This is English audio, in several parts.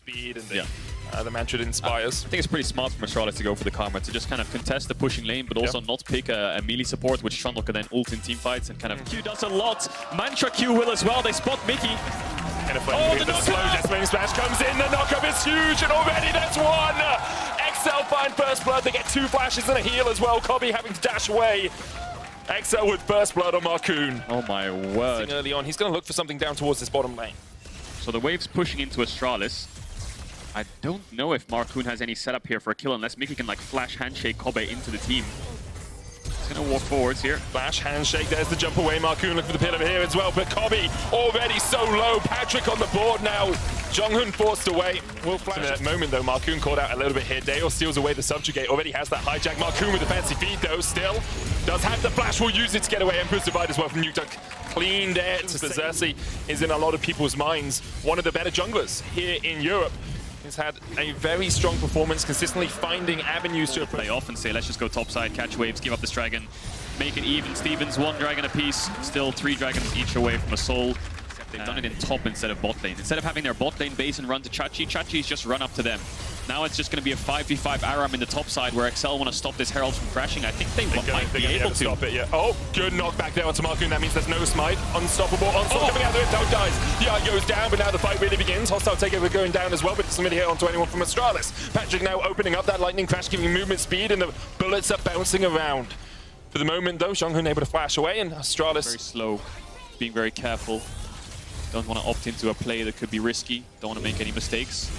speed and the mantra inspires. I think it's pretty smart from Astralis to go for the karma, to just kind of contest the pushing lane, but also not pick a melee support, which Trundle can then ult in team fights and kind of... Q does a lot. Mantra Q will as well. They spot Mickey. The slow Jasmine smash comes in. The knockup is huge, and already that's one. XL find first blood. They get 2 flashes and a heal as well. Kobbe having to dash away. XL with first blood on Marcoon. Oh my word. Early on, he's going to look for something down towards this bottom lane. So the wave's pushing into Astralis. I don't know if Marcoon has any setup here for a kill unless Mickey can like flash handshake Kobbe into the team. He's gonna walk forwards here. Flash handshake, there's the jump away. Marcoon looking for the pillar here as well, but Kobbe already so low. Patrick on the board now. Jonghyun forced away. Will flash at that moment though. Marcoon caught out a little bit here. Dale steals away the subjugate. Already has that hijack. Marcoon with the fancy feed though. Still does have the flash. Will use it to get away. Emperor's Divide as well from Nuke. Clean dead. Xerxes is in a lot of people's minds one of the better junglers here in Europe. He's had a very strong performance, consistently finding avenues to play off and say, let's just go topside, catch waves, give up this dragon, make it even. Stevens, 1 dragon apiece, still 3 dragons each away from a soul. They've done it in top instead of bot lane. Instead of having their bot lane base and run to Chachi's just run up to them. Now it's just going to be a 5v5 Aram in the top side where XL want to stop this Herald from crashing. I think they might be able to. Stop it, yeah. Oh, good knockback there onto Marcoon. That means there's no smite. Unstoppable. Onslaught coming out of it. Dog dies. The eye goes down, but now the fight really begins. Hostile takeover going down as well, but it's somebody hit onto anyone from Astralis. Patrick now opening up that lightning crash, giving movement speed, and the bullets are bouncing around. For the moment, though, Jonghyun able to flash away, and Astralis... Very slow, being very careful. Don't want to opt into a play that could be risky. Don't want to make any mistakes.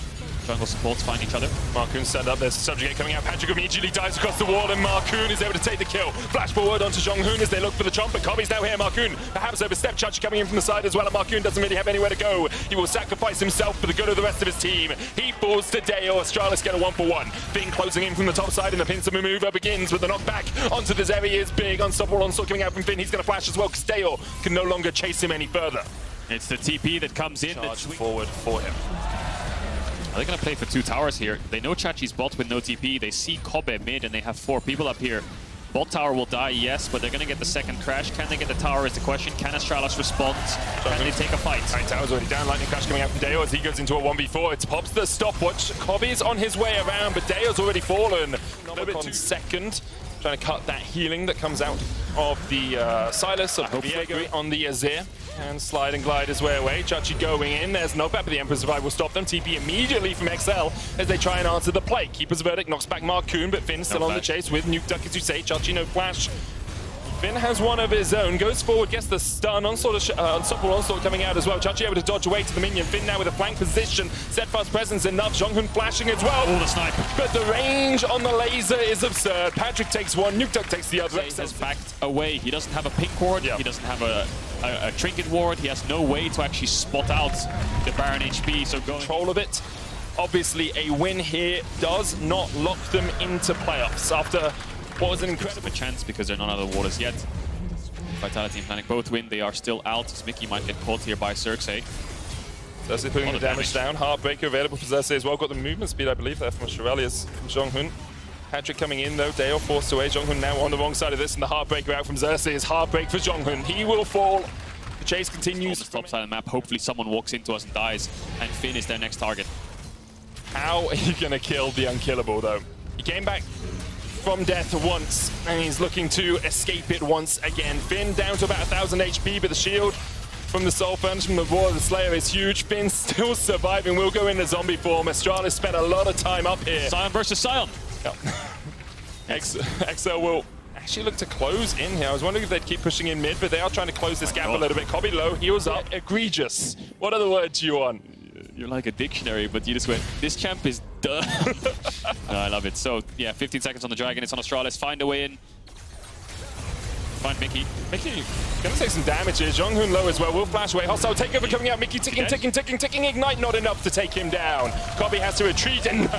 Jungle supports find each other. Marcoon set up, there's a subjugate coming out. Patrick immediately dives across the wall, and Marcoon is able to take the kill. Flash forward onto Jonghyun as they look for the chomp, but Kobbe's now here. Marcoon perhaps overstepped. Chachi coming in from the side as well, and Marcoon doesn't really have anywhere to go. He will sacrifice himself for the good of the rest of his team. He falls to Dale. Astralis get a 1-for-1. Finn closing in from the top side, and the pincer maneuver begins with the knockback onto this area. Is big. Unstoppable onslaught coming out from Finn. He's going to flash as well, because Dale can no longer chase him any further. It's the TP that comes in. Charge forward for him. Are they going to play for 2 towers here? They know Chachi's bot with no TP. They see Kobbe mid, and they have 4 people up here. Bot tower will die, yes, but they're going to get the second crash. Can they get the tower is the question. Can Astralis respond? Can they take a fight? Right, tower's already down. Lightning crash coming out from Deo as he goes into a 1v4. It's pops the stopwatch. Kobbe's on his way around, but Deo's already fallen. A little bit second. Trying to cut that healing that comes out of the Silas of Diego on the Azir. And slide and glide his way away. Chachi going in. There's knockback, but the Emperor's Divide will stop them. TP immediately from XL as they try and answer the play. Keeper's Verdict knocks back Marcoon, but Finn still on the chase with Nuke Duck, as you say. Chachi no flash. Finn has one of his own. Goes forward, gets the stun. Unstoppable onslaught coming out as well. Chachi able to dodge away to the minion. Finn now with a flank position. Steadfast presence enough. Jonghyun flashing as well. Oh, the snipe. But the range on the laser is absurd. Patrick takes one. Nuke Duck takes the other. He has backed away. He doesn't have a pink ward. He doesn't have a trinket ward. He has no way to actually spot out the Baron HP. So going control of it. Obviously, a win here does not lock them into playoffs after what was an incredible chance because they're not out of the waters yet. Vitality and Fnatic both win. They are still out as Mickey might get caught here by Xerxes. Xerxes putting the damage down. Heartbreaker available for Xerxes as well. Got the movement speed, I believe, there from Astralis from Jonghyun. Patrick coming in though. Dale forced away. Jonghyun now on the wrong side of this, and the Heartbreaker out from Xerxes. Heartbreak for Jonghyun. He will fall. The chase continues. On the top side of the map. Hopefully someone walks into us and dies, and Finn is their next target. How are you going to kill the unkillable though? He came back from death once, and he's looking to escape it once again. Finn down to about 1,000 HP, but the shield from the Soul Furnace from the War of the Slayer is huge. Finn still surviving, will go into zombie form. Astralis spent a lot of time up here. Sion versus Sion. Yep. XL will actually look to close in here. I was wondering if they'd keep pushing in mid, but they are trying to close this gap a little bit. Kobbe low, heals up. Egregious. What other words do you want? You're like a dictionary, but you just went, this champ is dumb. No, I love it. So, yeah, 15 seconds on the Dragon. It's on Astralis. Find a way in. Find Mickey. Mickey gonna take some damage here. Jonghyun low as well. Will flash away. Hostile takeover coming out. Mickey ticking. Ignite not enough to take him down. Kobbe has to retreat, and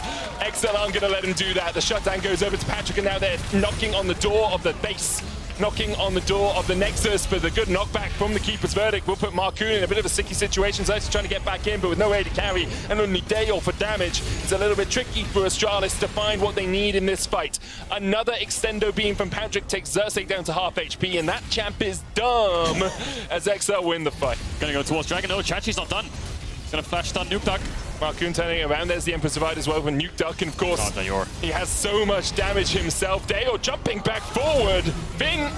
XL aren't gonna let him do that. The shutdown goes over to Patrick, and now they're knocking on the door of the base. Knocking on the door of the Nexus, but the good knockback from the Keeper's Verdict will put Marcoon in a bit of a sticky situation. Zayt's trying to get back in, but with no way to carry and only Dale for damage. It's a little bit tricky for Astralis to find what they need in this fight. Another extendo beam from Patrick takes Xerxes down to half HP, and that champ is dumb as XL win the fight. Gonna go towards Dragon. No, Chachi's not done. He's gonna flash stun Nuke Duck. Marcoon turning around. There's the Emperor's Divide as well for Nuke Duck, and of course, he has so much damage himself. Dale jumping back forward. Finn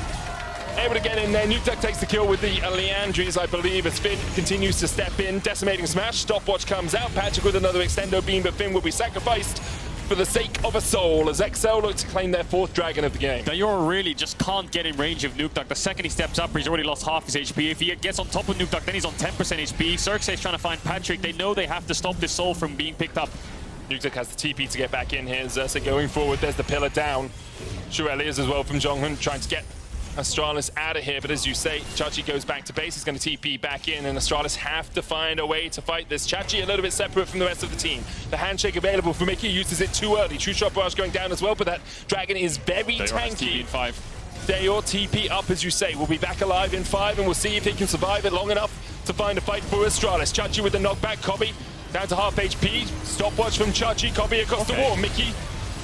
able to get in there. Nuke Duck takes the kill with the Leandries, I believe, as Finn continues to step in. Decimating Smash. Stopwatch comes out. Patrick with another extendo beam, but Finn will be sacrificed for the sake of a soul as XL look to claim their 4th dragon of the game. Dayor really just can't get in range of Nuke Duck. The second he steps up, he's already lost half his HP. If he gets on top of Nuke Duck, then he's on 10% HP. Xerxes trying to find Patrick. They know they have to stop this soul from being picked up. Nuke Duck has the TP to get back in here. Xerxes going forward. There's the pillar down. Shuelias as well from Jonghun trying to get Astralis out of here, but as you say, Chachi goes back to base. He's going to TP back in, and Astralis have to find a way to fight this. Chachi a little bit separate from the rest of the team. The handshake available for Mickey uses it too early. True Shot Barrage going down as well, but that dragon is very tanky. TP in 5. Dayor TP up, as you say. We'll be back alive in 5, and we'll see if he can survive it long enough to find a fight for Astralis. Chachi with the knockback. Kobe down to half HP. Stopwatch from Chachi. Kobe across the wall. Mickey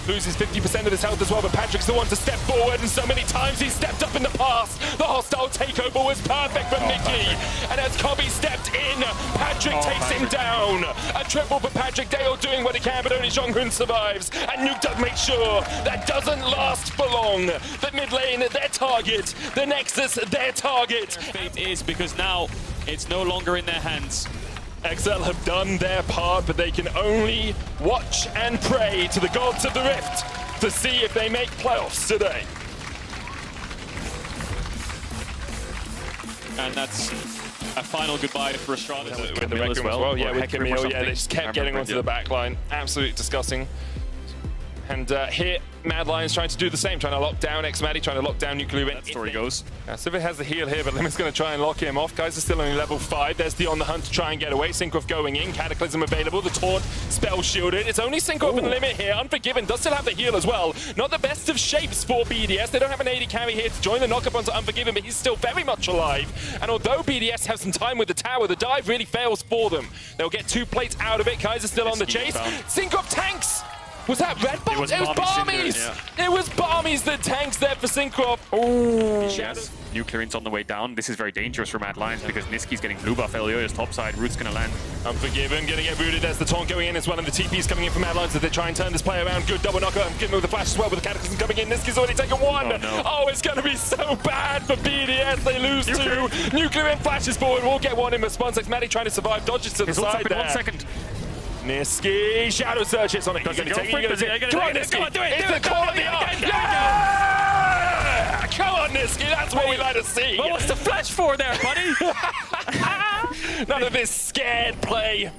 loses 50% of his health as well, but Patrick's the one to step forward, and so many times he's stepped up in the past. The hostile takeover was perfect for Mickey, and as Kobe stepped in, Patrick takes him down. A triple for Patrick. Dale doing what he can, but only Jonghun survives, and Nuke Duck makes sure that doesn't last for long. The mid lane, their target. The Nexus, their target. Fate is, because now it's no longer in their hands. XL have done their part, but they can only watch and pray to the gods of the Rift to see if they make playoffs today. And that's a final goodbye for Astralis. With the Rec Room as well. Yeah, with Camille. Yeah, they just kept getting onto the back line. Absolutely disgusting. And here, Mad Lion's trying to do the same, trying to lock down X-Maddie, trying to lock down Nuclear. That story goes. Civic has the heal here, but Limit's going to try and lock him off. Guys are still only level 5. There's the on the hunt to try and get away. Synchrof going in. Cataclysm available. The taunt spell shielded. It's only Synchrof and Limit here. Unforgiven does still have the heal as well. Not the best of shapes for BDS. They don't have an AD carry here to join the knock-up onto Unforgiven, but he's still very much alive. And although BDS have some time with the tower, the dive really fails for them. They'll get 2 plates out of it. Kaiser's still on the chase. Synchrof tanks! Was that Red Box? It was Barmies! It was Barmies that tanks there for Synchrof. Oh! Yes. Nuclear's on the way down. This is very dangerous for Mad Lions because Niski's getting blue buff. Elioya's topside. Root's going to land. Unforgiven, going to get rooted. There's the taunt going in as well, and the TP's coming in from Mad Lions as they try and turn this play around. Good double knocker. Unforgiven with the flash as well, with the Cataclysm coming in. Niski's already taken 1. Oh, no. Oh, it's going to be so bad for BDS. They lose 2. Nuclear flashes forward. We'll get 1 in response. Maddie trying to survive. Dodges to the side there. 1 second. Niski, Shadow Search hits on it. Does he go for it? Come on, Niski. Come on, do it. It's the call of the art. Yeah! Come on, Niski. That's what we like to see. What was the flash for there, buddy? None of this scared play.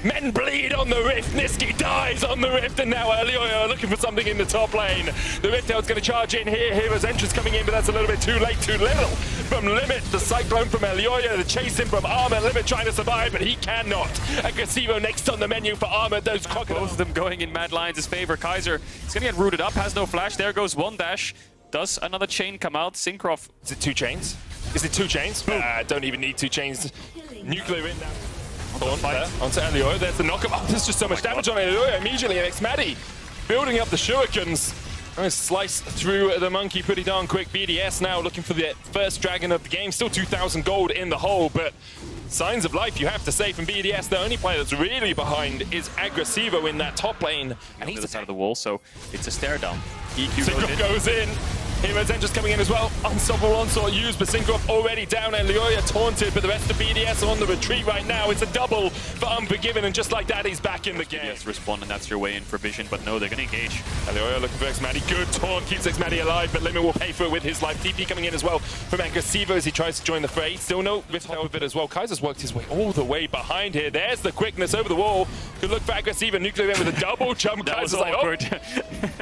Men bleed on the Rift. Niski dies on the Rift, and now Elioya looking for something in the top lane. The Rift Tail's going to charge in here. Hero's entrance coming in, but that's a little bit too late, too little. From Limit, the Cyclone from Elioya, the chase in from Armor. Limit trying to survive, but he cannot. Aggressivo next on the menu for Armor. Those crocodiles. Both of them going in Mad Lions' favor. Kaiser is going to get rooted up, has no flash. There goes 1 dash. Does another chain come out? Synchrof. Is it 2 chains? Is it 2 chains? Don't even need 2 chains. Nuclear in now. Onto Elioya. There's the knock-up. Oh, there's just so much damage on Elioya immediately. And X-Maddie building up the shurikens. Slice through the monkey pretty darn quick. BDS now looking for the first dragon of the game. Still 2,000 gold in the hole, but signs of life, you have to say, from BDS. The only player that's really behind is Aggressivo in that top lane. And he's the side of the wall, so it's a stare down. EQ Synchrof goes in. Hero's Entrance coming in as well. Unstoppable onslaught used, but Synchrof already down. Elioya taunted, but the rest of BDS are on the retreat right now. It's a double for Unforgiven, and just like that, he's back in the game. Yes, respond, and that's your way in for Vision, but no, they're going to engage. Elioya looking for X-Maddie. Good taunt, keeps X-Maddie alive, but Limit will pay for it with his life. TP coming in as well from Aggressivo as he tries to join the fray. Still no Rift Tail with it as well. Kaiser's worked his way all the way behind here. There's the quickness over the wall. Good look for Aggressivo. Nuclear with a double jump. That was Kaiser's awkward. Like,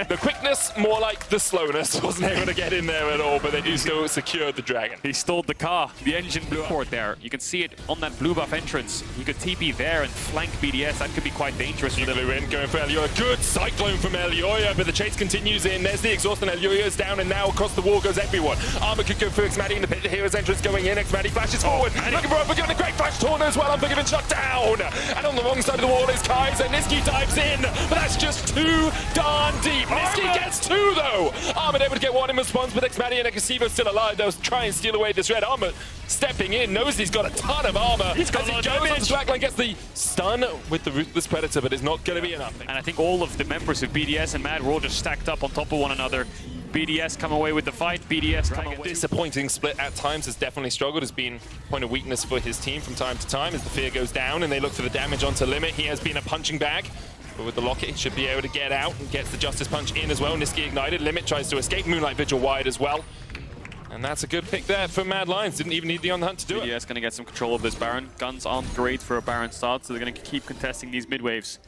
oh. The quickness, more like the slowness. Wasn't able to get in there at all, but they do still secure the dragon. He stole the car. The engine blew up there. You can see it on that blue buff entrance. He could TP there and flank BDS. That could be quite dangerous for them. In, going for Elioya. Good Cyclone from Elioya, but the chase continues in. There's the exhaust, and Elioya's down, and now across the wall goes everyone. Armor could go for X-Maddie in the pit. The Hero's Entrance going in. X-Maddie flashes forward. Looking for Unforgiven. A great flash taunt as well. Unforgiven shut down. And on the wrong side of the wall is Kaiser. Niski dives in, but that's just too darn deep. Niski gets 2 though. Armor able to get 1 in Armor spawns, but Xmadi and Aggressivo still alive. They'll try and steal away this red armor. Stepping in, knows he's got a ton of armor. He's got as he a lot goes of on damage. the backline, gets the stun with the Ruthless Predator, but it's not going to be enough. And I think all of the members of BDS and Mad were all just stacked up on top of one another. BDS come away with the fight. BDS come away. Disappointing split at times, has definitely struggled, has been a point of weakness for his team from time to time as the fear goes down and they look for the damage onto Limit. He has been a punching bag, but with the locket he should be able to get out and gets the Justice Punch in as well. Niski ignited, Limit tries to escape, Moonlight Vigil wide as well. And that's a good pick there for Mad Lions. Didn't even need the on the hunt to do it. BDS going to get some control of this Baron. Guns aren't great for a Baron start, so they're going to keep contesting these mid waves.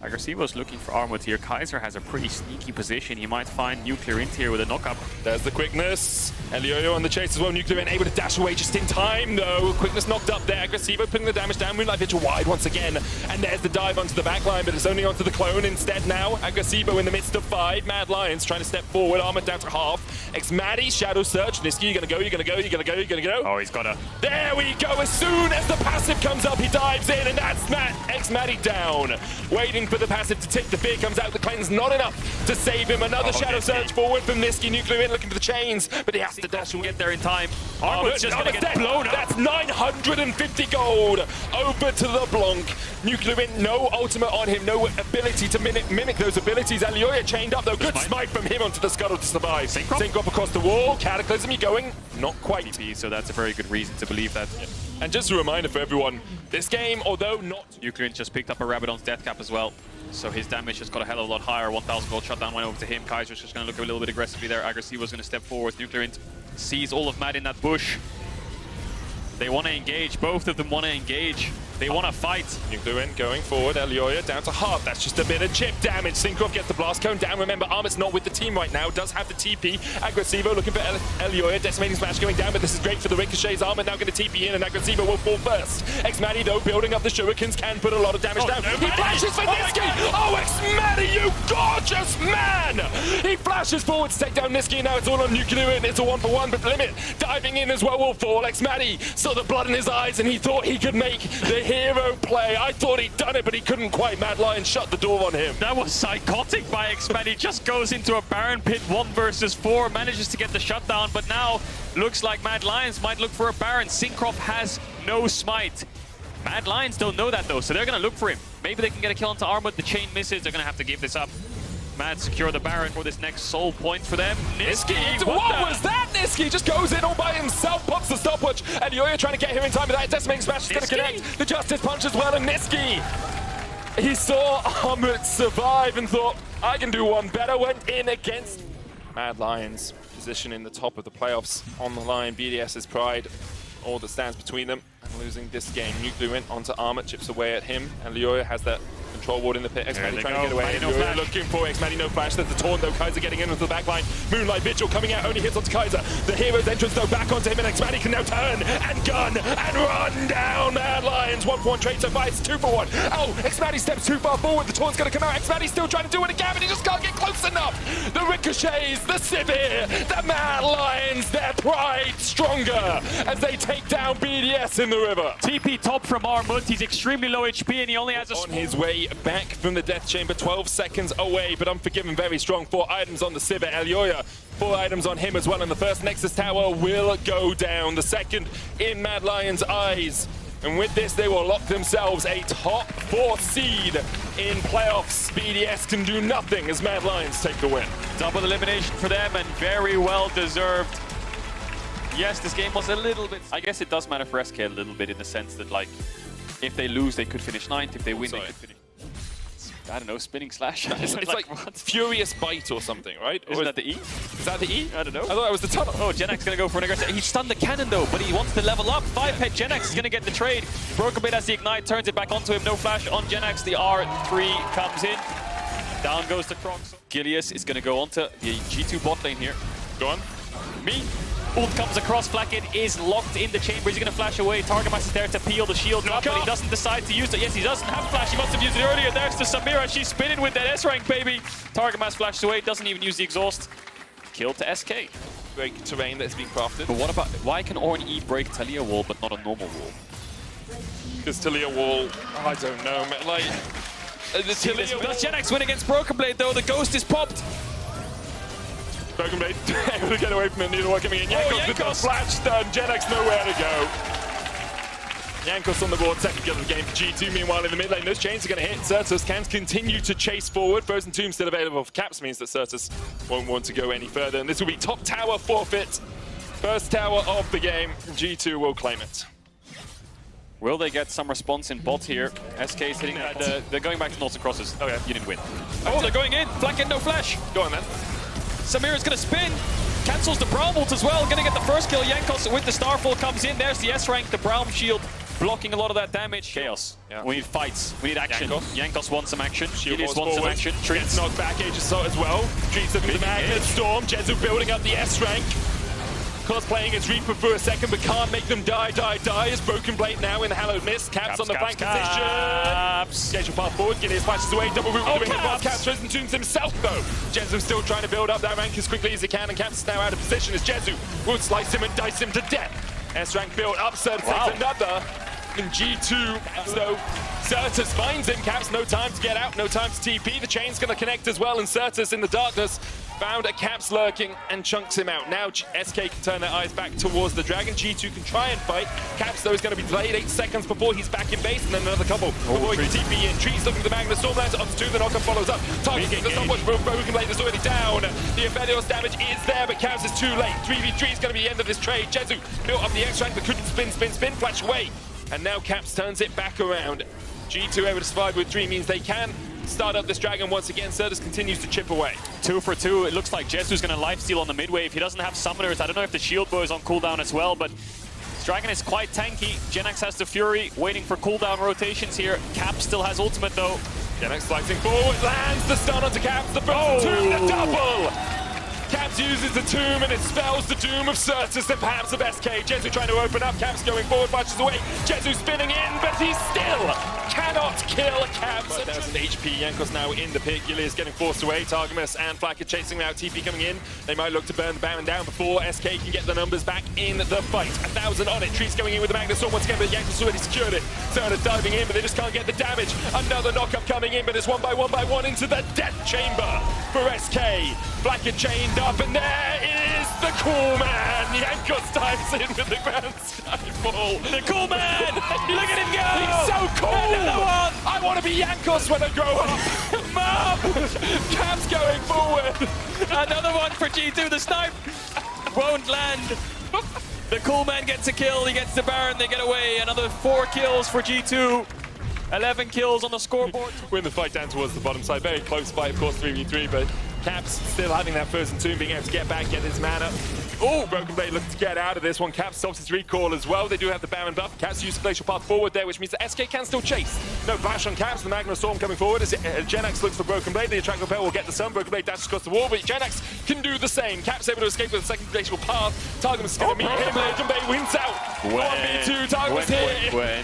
Aggressivo's looking for Armut here. Kaiser has a pretty sneaky position. He might find Nuclear Int here with a knock-up. There's the quickness. Elioyo on the chase as well. Nuclear Int able to dash away just in time, though. Quickness knocked up there. Aggressivo putting the damage down. Moonlight Vigil wide once again. And there's the dive onto the backline, but it's only onto the clone instead now. Aggressivo in the midst of 5. Mad Lions trying to step forward. Armor down to half. Xmadi, Shadow Search. Niski, you're going to go, you're going to go, you're going to go, you're going to go. Oh, he's got a... There we go. As soon as the passive comes up, he dives in, and that's Xmadi down. Waiting for the passive to tick. The fear comes out. The cleanse not enough to save him. Another Shadow Search forward from Niski. Nuclear Int looking for the chains, but he has to dash and get there in time. Armut's just going to get blown up. That's 950 gold over to the Blanc. Nuclear Int, no ultimate on him, no ability to mimic those abilities. Elioyo chained up though. Good smite from him onto the scuttle to survive. Synchro across the wall. Cataclysm, you going? Not quite. So that's a very good reason to believe that. Yeah. And just a reminder for everyone, this game, although not... Nuclear Int just picked up a Rabadon's death cap as well. So his damage just got a hell of a lot higher. 1,000 gold shutdown went over to him. Kaiser's just going to look a little bit aggressively there. Aggressivo's going to step forward. Nuclear Int sees all of Mad in that bush. They want to engage. Both of them want to engage. They want to fight. Nuclear Int going forward. Elioyo down to half. That's just a bit of chip damage. Synchro gets the blast cone down. Remember, Armut's not with the team right now. Does have the TP. Aggressivo looking for Elioyo. Decimating Smash going down, but this is great for the ricochets. Armut now going to TP in, and Aggressivo will fall first. Xmadi, though, building up the shurikens, can put a lot of damage down. No, he flashes for Niski! Oh, Xmadi, you gorgeous man! He flashes forward to take down Niski, and now it's all on Nuclear Int. It's a 1-for-1, but Limit diving in as well will fall. Xmadi saw the blood in his eyes, and he thought he could make the hero play. I thought he'd done it, but he couldn't quite. Mad Lion shut the door on him. That was psychotic by Xmadi. Just goes into a Baron pit 1 versus 4, manages to get the shutdown, but now looks like Mad Lions might look for a Baron. Syncroft has no smite. Mad Lions don't know that though, so they're going to look for him. Maybe they can get a kill onto Armut. The chain misses. They're going to have to give this up. Mad secure the Baron for this next soul point for them. Niski, what was that? Niski just goes in all by himself, pops the stopwatch, and Yoyo trying to get here in time with that decimating smash is going to connect. The Justice Punch as well, and Niski, he saw Armut survive and thought, I can do one better. Went in against Mad Lions. Position in the top of the playoffs on the line. BDS's pride, all that stands between them, and losing this game. Nuclear Int onto Armut, chips away at him, and Lyoya has that control ward in the pit. Xmadi trying to get away. Lyoya looking for Xmadi, no flash. There's the taunt though. Kaiser getting in into the back line. Moonlight Vigil coming out, only hits onto Kaiser. The hero's entrance though back onto him, and Xmadi can now turn and gun and run down Mad Lions. 1-for-1 trade so far, it's 2-for-1. Oh, Xmadi steps too far forward. The taunt's going to come out. Xmadi's still trying to do it again, but he just can't get close enough. The ricochets, the Sivir, the Mad Lions, their pride stronger as they take down BDS in the river. TP top from Armut. He's extremely low HP and he only has a... On his way back from the death chamber, 12 seconds away, but Unforgiven very strong. 4 items on the Sivir. Elioya, 4 items on him as well, and the first Nexus Tower will go down. The second in Mad Lions' eyes. And with this, they will lock themselves a top 4 seed in playoffs. BDS can do nothing as Mad Lions take the win. Double elimination for them and very well deserved. Yes, this game was a little bit... I guess it does matter for SK a little bit in the sense that, like, if they lose, they could finish 9th. If they win, they could finish... I don't know, spinning slash? It's like Furious Bite or something, right? Isn't that the E? Is that the E? I don't know. I thought that was the tunnel. Oh, Genax gonna go for an aggressive. He stunned the cannon though, but he wants to level up. 5-pet Genax is gonna get the trade. Broken Blade has the ignite, turns it back onto him. No flash on Genax. The R3 comes in. Down goes the Crocs. Gilius is gonna go onto the G2 bot lane here. Go on. Me. Ult comes across, Flacken is locked in the chamber. He's going to flash away. Targamas is there to peel the shield up, but he doesn't decide to use it. Yes, he doesn't have flash. He must have used it earlier. There's the Samira. She's spinning with that S-rank, baby. Targamas flashes away, doesn't even use the exhaust. Kill to SK. Great terrain that's being crafted. But what about, why can Ornn E break Talia wall, but not a normal wall? Because Talia wall, I don't know, man. Like, the Talia wall... Does Genax win against Broken Blade, though? The ghost is popped. Broken Blade able to get away from the needle coming in. Jankos with the flash stun. Genex nowhere to go. Jankos on the board, second kill of the game for G2. Meanwhile, in the mid lane, those chains are going to hit. Certus can continue to chase forward. Frozen Tomb still available for Caps, means that Certus won't want to go any further. And this will be top tower forfeit. First tower of the game. G2 will claim it. Will they get some response in bot here? SK is hitting that. They're going back to Naughts and Crosses. Oh, yeah, you didn't win. Oh, they're going in. Flank in, no flash. Go on then. Samir is going to spin. Cancels the Braum ult as well. Going to get the first kill. Jankos with the Starfall comes in. There's the S rank. The Braum shield blocking a lot of that damage. Chaos. Yeah. We need fights. We need action. Jankos wants some action. Ilias wants some action. Treats knocked back. Aegis as well. Treats up with the Magnet Storm. Jezu building up the S rank. Playing as Reaper for a second, but can't make them die. Is Broken Blade now in the Hallowed Mist. Caps on the flank position. Schedule path forward. Gilius flashes away. Double root doing it past Caps. Frozen Tombs himself though. Jezu still trying to build up that rank as quickly as he can, and Caps is now out of position as Jezu will slice him and dice him to death. S rank built up. Certus takes another. And G2, so Certus finds him. Caps, no time to get out, no time to TP. The chain's going to connect as well, and Certus in the darkness found a Caps lurking and chunks him out. Now SK can turn their eyes back towards the Dragon. G2 can try and fight. Caps, though, is going to be delayed 8 seconds before he's back in base, and then another couple before he can TP in. Trees looking for the Magnus Storm lands onto 2, the knockup follows up. Targeting the stopwatch, Broken Blade is already down. The Aphelios damage is there, but Caps is too late. 3v3 is going to be the end of this trade. Jezu built up the X-Rank, but couldn't spin, flash away. And now Caps turns it back around. G2 able to survive with 3 means they can start up this Dragon once again. Certus continues to chip away. 2 for 2. It looks like Jesu's going to lifesteal on the mid wave. He doesn't have summoners. I don't know if the shield bow is on cooldown as well, but this Dragon is quite tanky. Genex has the Fury, waiting for cooldown rotations here. Caps still has ultimate though. Genex slicing forward, lands the stun onto Caps. The first two, the double! Caps uses the tomb and it spells the doom of Certus and perhaps of SK. Jezu trying to open up, Caps going forward, marches away. Jezu spinning in, but he still cannot kill Caps. 1,000 HP, Jankos now in the pit. Gilius getting forced away. Targamas and Flak are chasing now. TP coming in. They might look to burn the Baron down before SK can get the numbers back in the fight. 1,000 on it. Trees going in with the Magnus Storm once again, but Jankos already secured it. Certus diving in, but they just can't get the damage. Another knockup coming in, but it's one by one into the death chamber for SK. Flak are chained up, and there is the cool man. Jankos dives in with the Grand Skyfall. The cool man! Look at him go! He's so cool! Another one! I want to be Jankos when I grow up! Mom! Caps going forward! Another one for G2. The snipe won't land. The cool man gets a kill. He gets the Baron. They get away. Another 4 kills for G2. 11 kills on the scoreboard. Win the fight down towards the bottom side. Very close fight, of course, 3v3, but Caps still having that Frozen Tomb, being able to get back, get his mana. Oh, Broken Blade looking to get out of this one. Caps stops his recall as well. They do have the Baron buff. Caps use the glacial path forward there, which means that SK can still chase. No flash on Caps. The Magnus Storm coming forward as Genex looks for Broken Blade. The Attract Repel will get the sun. Broken Blade dashes across the wall, but Genex can do the same. Caps able to escape with the second glacial path. Targamas is going to meet him. Broken Blade wins out. 1v2. Targamas here.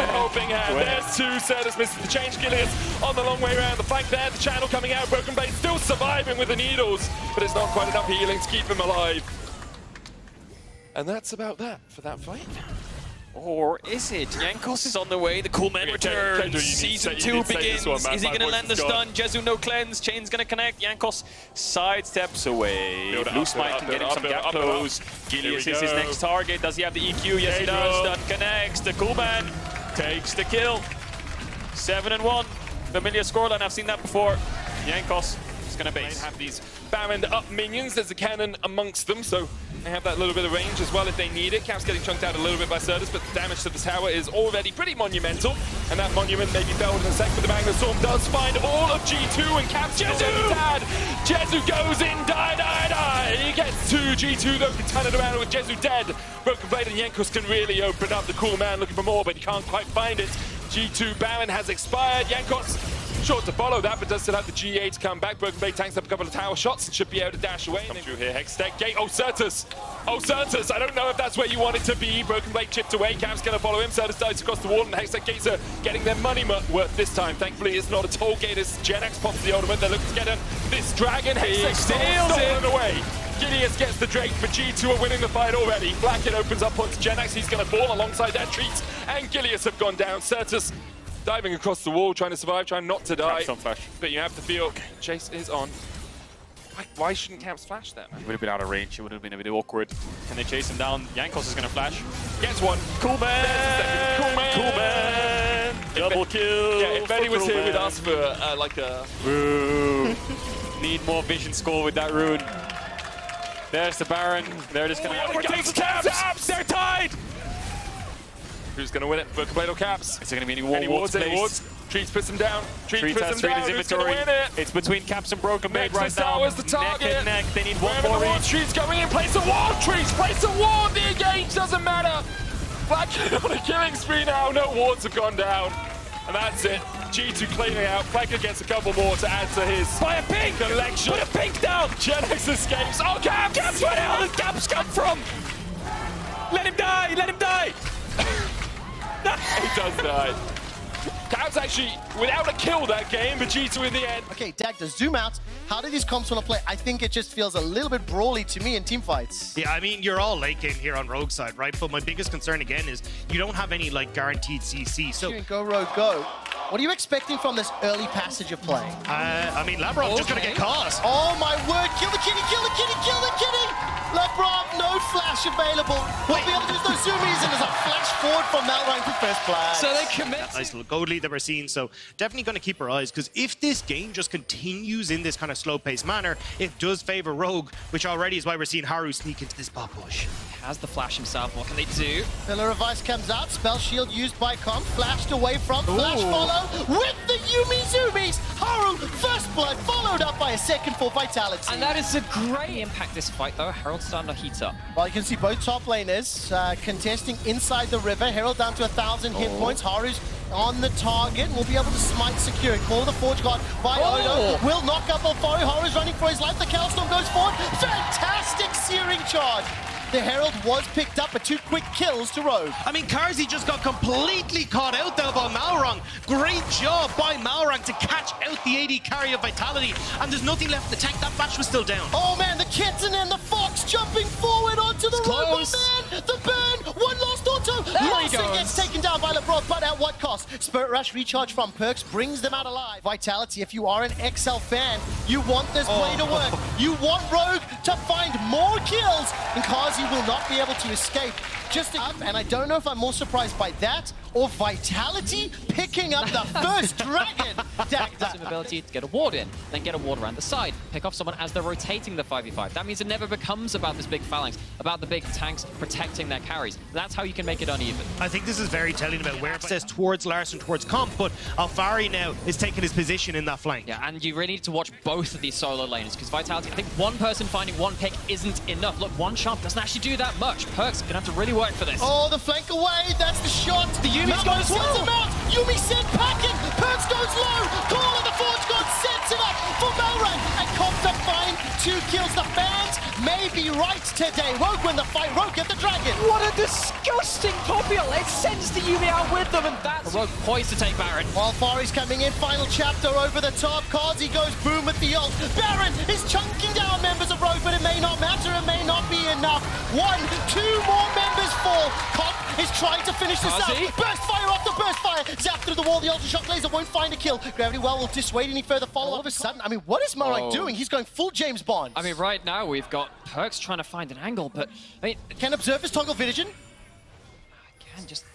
Helping hand. There's 2. Certus misses the change. Gilius on the long way around the flank there. The channel coming out. Broken Blade still surviving with the needles, but it's not quite enough healing to keep him alive. And that's about that for that fight. Or is it? Jankos is on the way. The cool man returns. Season 2 begins. Is he going to land the stun? Jezu no cleanse. Chain's going to connect. Jankos sidesteps away. Blue Smite can get him some gap close. Gilius is his next target. Does he have the EQ? Yes, he does. Stun connects. The cool man takes the kill. 7-1. Familiar scoreline. I've seen that before. Jankos is going to base. Have these Baron up minions. There's a cannon amongst them, so they have that little bit of range as well if they need it. Caps getting chunked out a little bit by Certus, but the damage to the tower is already pretty monumental. And that monument may be felled in a sec, but the Magnus Storm does find all of G2 and Caps Jezu! Jezu goes in, die! He gets 2. G2 though can turn it around with Jezu dead. Broken Blade and Jankos can really open up. The cool man looking for more, but he can't quite find it. G2 Baron has expired. Jankos short to follow that, but does still have the GA to come back. Broken Blade tanks up a couple of tower shots and should be able to dash away. Come through here, Hex Tech Gate. Oh, Certus! I don't know if that's where you want it to be. Broken Blade chipped away. Cap's going to follow him. Certus dives across the wall, and Hex Tech Gates are getting their money worth this time. Thankfully, it's not a toll gate as Genex pops the ultimate. They're looking to get him. This Dragon, Hex Tech steals it away. Gilius gets the Drake, but G2 are winning the fight already. Blackhead opens up onto Genex. He's going to fall alongside that Treats, and Gilius have gone down. Certus diving across the wall, trying to survive, trying not to die. But you have to feel chase is on. Why shouldn't Caps flash that, man? He would have been out of range. It would have been a bit awkward. Can they chase him down? Jankos is going to flash. Gets one. Cool man! Cool man! Cool man! Double kill! Yeah, if Benny was Cool here man. with us for like a... Ooh. Need more vision score with that rune. There's the Baron. They're just going to Overtakes Caps! They're tied! Who's going to win it? Burka Blade or Caps? Is there going to be any wards Any placed? wards? Treats puts him down. Treats puts has him straight down. his Who's going to inventory. win it? It's between Caps and Broken Blade right Nexus now. Tower's the target. Neck and neck. They need one Wherever more the ward, each. Treats going in. Place a ward. Treats place a ward. The engage doesn't matter. Black on a killing spree now. No wards have gone down. And that's it. G2 cleaning out. Flanker gets a couple more to add to his Buy a pink! collection. Put a pink down! Genex escapes. Oh, Caps! Caps, where the hell did Caps come from? Let him die! Let him die! He does die. Caps actually, without a kill that game, but G2 in the end. Okay, Dagda, zoom out. How do these comps want to play? I think it just feels a little bit brawly to me in team fights. Yeah, I mean, you're all late game here on Rogue side, right? But my biggest concern again is you don't have any like guaranteed CC. So, Go, Rogue, go. What are you expecting from this early passage of play? I mean, Labrov just gonna get caught. Oh my word, kill the kitty, kill the kitty, kill the kitty! Lebrov, no flash available. We'll be able to use those zoomies, and there's a flash forward from Malrang for first blood. So they commit. Nice little gold lead that we're seeing. So definitely going to keep our eyes, because if this game just continues in this kind of slow-paced manner, it does favor Rogue, which already is why we're seeing Haru sneak into this bot push. Has the flash himself. What can they do? Pillar of Ice comes out, spell shield used by Comp, flashed away from, flash follow with the Yumi Zoomies. Haru, first blood, followed up by a second for Vitality. And that is a great impact this fight, though. Herald's starting to heat up. Well, you can see both top laners contesting inside the river. Herald down to 1,000 hit points. Haru's on the target and will be able to smite secure. Call of the Forge Guard by Odo. Will knock up Alfari. Haru's running for his life. The Kelstorm goes forward. Fantastic searing charge. The Herald was picked up, but 2 quick kills to Rogue. I mean, Karzi just got completely caught out there by Malrang. Great job by Malrang to catch out the AD carry of Vitality, and there's nothing left in the tank. That flash was still down. Oh man, the kitten and the fox jumping forward onto the Rogue. close. Oh man, the burn, one lost auto. There he Larson goes. gets taken down by LeBron, but at what cost? Spirit Rush recharge from Perks brings them out alive. Vitality, if you are an XL fan, you want this play to work. You want Rogue to find more kills, and Kazi will not be able to escape. Just up, and I don't know if I'm more surprised by that or Vitality picking up the first dragon. Some ability to get a ward in, then get a ward around the side, pick off someone as they're rotating the 5v5. That means it never becomes about this big phalanx, about the big tanks protecting their carries. That's how you can make it uneven. I think this is very telling about where access towards Larson, towards Comp, but Alfari now is taking his position in that flank. Yeah, and you really need to watch both of these solo laners, because Vitality, I think one person finding one pick isn't enough. Look, one shot doesn't actually do that much. Perks are gonna have to really work for this. Oh, the flank away, that's the shot. The Yumi's going slow. Yumi sent packing, Perks goes low, Call of the Forge God sets it up for Malrang, and Comp to find 2 kills. The fans may be right today. Rogue win the fight, Rogue get the dragon. What a disgusting popule! It sends the Yumi out with them, and that's Rogue poised to take Baron. While Fari's coming in, final chapter over the top. Kazi goes boom with the ult. Baron is chunking down members of Rogue, but it may not matter, it may not be enough. 1, 2 more members fall. Comp is trying to finish this Kazi? out. Burst fire off the burst fire. Zap through the wall, the ultra shock laser won't find a kill. Gravity Well will dissuade any further follow. All of a sudden, I mean, what is Malrang doing? He's going full James Bond. I mean, right now we've got Perks trying to find an angle, but I mean, Can observers toggle vision? again, just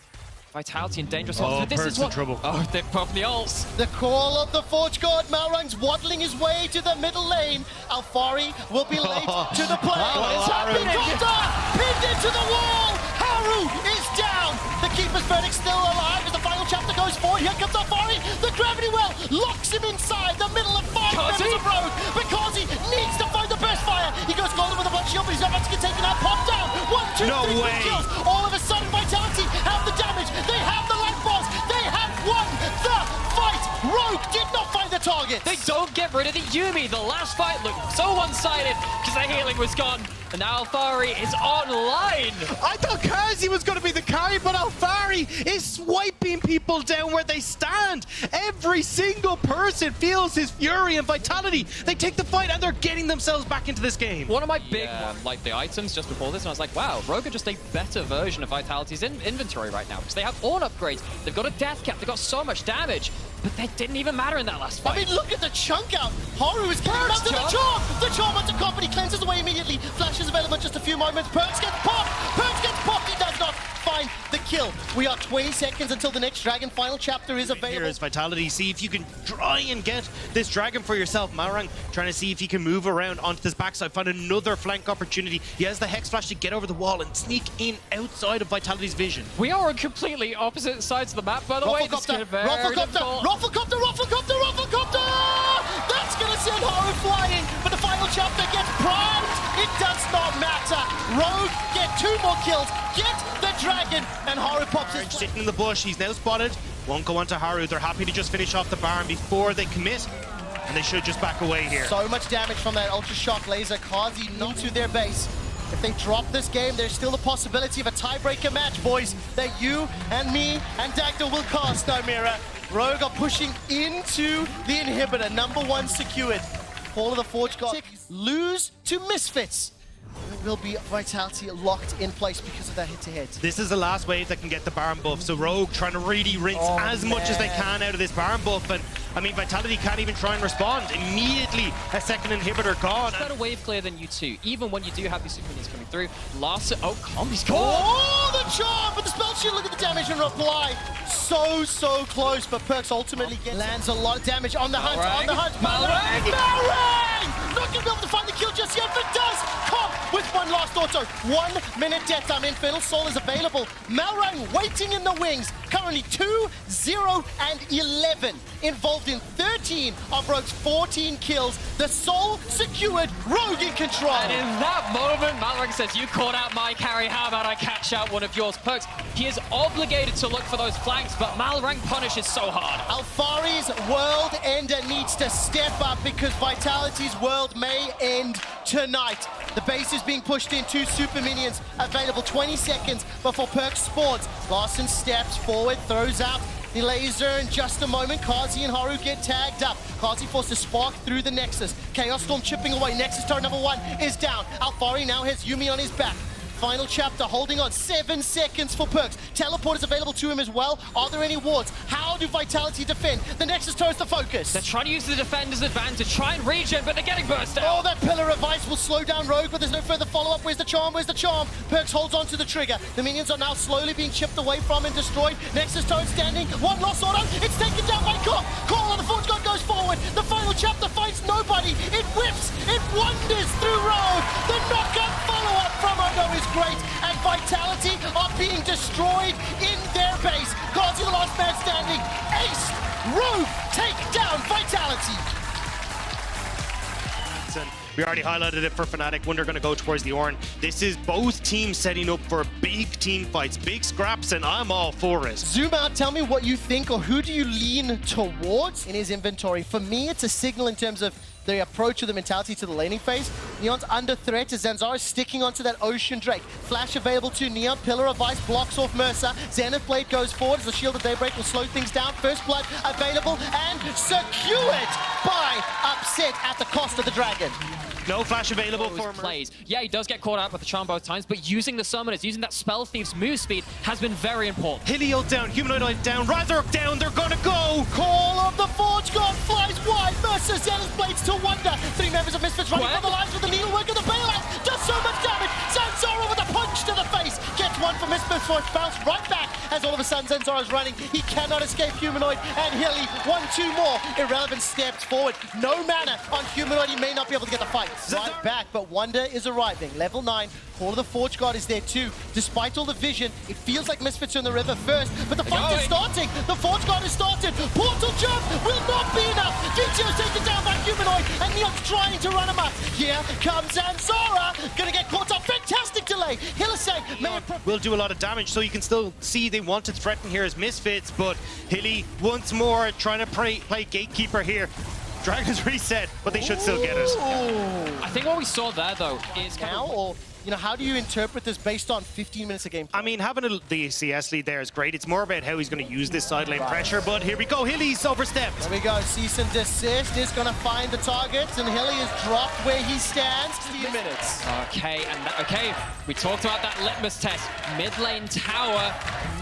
Vitality in dangerous Oh, ults. But this Perks is in what... trouble. Oh, they're popping the ults. The call of the Forge God. Malrang's waddling his way to the middle lane. Alfari will be late to the play. What is happening? Pinned into the wall. Haru is down. The keeper's verdict still alive as the final chapter goes forward. Here comes Alfari. The gravity well locks him inside the middle of 5 Kazi? members of Rogue. Because he needs to find the burst fire. He goes golden with a bunch shield, but he's not about to get taken out. Pop down. 1, 2, No 3 way. kills. All of a sudden, Vitality have the damage. They have the light bars. They have won the fight. Rogue did not find the target. They don't get rid of the Yumi. The last fight looked so one-sided because the healing was gone. And now Alfari is online. I thought Kazi was going to be the carry, but Alfari is swiping people down where they stand. Every single person feels his fury and vitality. They take the fight and they're getting themselves back into this game. One of my big, like the items just before this, and I was like, wow, Rogue are just a better version of Vitality's inventory right now because they have all upgrades. They've got a death cap. They've got so much damage, but that didn't even matter in that last fight. I mean, look at the chunk out. Haru is getting up to the charm. The charm onto company cleanses away immediately. Flash is available in just a few moments. Perks gets popped. Perks gets popped. He does not find the kill. We are 20 seconds until the next Dragon final chapter is available. Here is Vitality. See if you can try and get this Dragon for yourself. Malrang trying to see if he can move around onto this backside, find another flank opportunity. He has the Hex Flash to get over the wall and sneak in outside of Vitality's vision. We are on completely opposite sides of the map, by the way. This is gonna be very difficult. Rufflecopter! That's going to send Haru flying, but the final chapter gets primed. It does not matter. Rogue get 2 more kills, get the Dragon, and Haru pops his Sitting in the bush, he's now spotted. Won't go onto Haru. They're happy to just finish off the Baron before they commit, and they should just back away here. So much damage from that Ultra Shock laser. Kazi not to their base. If they drop this game, there's still the possibility of a tiebreaker match, boys, that you and me and Dagda will cast, no Mira. Rogue are pushing into the inhibitor. Number 1 secured. Fall of the Forge God. Lose to Misfits. It will be Vitality locked in place because of that hit-to-hit. This is the last wave that can get the Baron buff, so Rogue trying to really rinse as much as they can out of this Baron buff, and I mean, Vitality can't even try and respond. Immediately, a second inhibitor gone. Better wave clear than you two, even when you do have these super minions coming through. Last, Combi's gone! Oh, the charm! But the spell shield, look at the damage and reply. So close, but Perks ultimately lands a lot of damage on the hunt, Malrang! Not gonna be able to find the kill just yet, but does come with one last auto. 1 minute death time. Infernal Soul is available. Malrang waiting in the wings. Currently 2, 0, and 11. Involved in 13 of Rogue's 14 kills. The Soul secured. Rogue in control. And in that moment, Malrang says, you caught out my carry, how about I catch out one of yours? Perks, he is obligated to look for those flanks, but Malrang punishes so hard. Alfari's World Ender needs to step up because Vitality's world may end tonight. The base is being pushed in, 2 super minions available, 20 seconds before Perks spawns. Larson steps forward, throws out the laser in just a moment. Kazi and Haru get tagged up. Kazi forced to spark through the Nexus. Chaos Storm chipping away. Nexus turret number 1 is down. Alfari now has Yuumi on his back. Final chapter, holding on 7 seconds for Perks. Teleport is available to him as well. Are there any wards? How do Vitality defend? The Nexus turret's the focus. They're trying to use the defender's advantage, try and regen, but they're getting burst out. Oh, that Pillar of Ice will slow down Rogue, but there's no further follow-up. Where's the charm? Where's the charm? Perks holds on to the trigger. The minions are now slowly being chipped away from and destroyed. Nexus turret standing. 1 lost auto. It's taken down by Cock. Call on the Forge God goes forward. The final chapter finds nobody. It whips. It wanders through Rogue. The knockout follow-up from Odo is great. And Vitality are being destroyed in their base. Kazi, the last man standing. Ace. Rogue take down Vitality. We already highlighted it for Fnatic when they're going to go towards the Ornn. This is both teams setting up for big team fights, big scraps, and I'm all for it. Zoom out, tell me what you think, or who do you lean towards in his inventory? For me, it's a signal in terms of the approach of the mentality to the laning phase. Neon's under threat as Zanzara sticking onto that Ocean Drake. Flash available to Neon, Pillar of Ice blocks off Mercer. Zenith Blade goes forward as the Shield of Daybreak will slow things down. First Blood available and secured by Upset at the cost of the Dragon. No flash available for plays. Yeah, he does get caught out with the charm both times, but using the summoners, using that Spell Thief's move speed has been very important. Hilly down, Humanoid down, Razork down, they're gonna go! Call of the Forge God flies wide. Mercer Zenith Blades to Wonder. 3 members of Misfits running for the lives with the needlework of the bailout. Does so much damage. Zanzara with a punch to the face. Gets 1 for Misfits, so it's bounced right back as all of a sudden Zanzara's running. He cannot escape Humanoid, and Hilly 1-2 more. Irrelevant steps forward. No mana on Humanoid. He may not be able to get the fight. Right back, but Wonder is arriving. Level 9. Call of the Forge God is there too. Despite all the vision, it feels like Misfits are in the river first, but the fight is starting. The Forge God is started. Portal jump will not be enough. Vizio's taken down by Humanoid, and Neon's trying to run him up. Here comes Zanzara. Gonna get caught up. Fantastic delay. Hillisang may have... will do a lot of damage, so you can still see they want to threaten here as Misfits, but Hilly once more trying to play gatekeeper here. Dragon's reset, but they should still get it. I think what we saw there, though, is kind Now, of... or, you know, how do you interpret this based on 15 minutes of gameplay? I mean, having the CS lead there is great. It's more about how he's going to use this side lane pressure, but here we go. Hilly's overstepped. There we go. Cease and desist is going to find the targets, and Hilly is dropped where he stands. 15 minutes. Okay, okay, we talked about that litmus test. Mid lane tower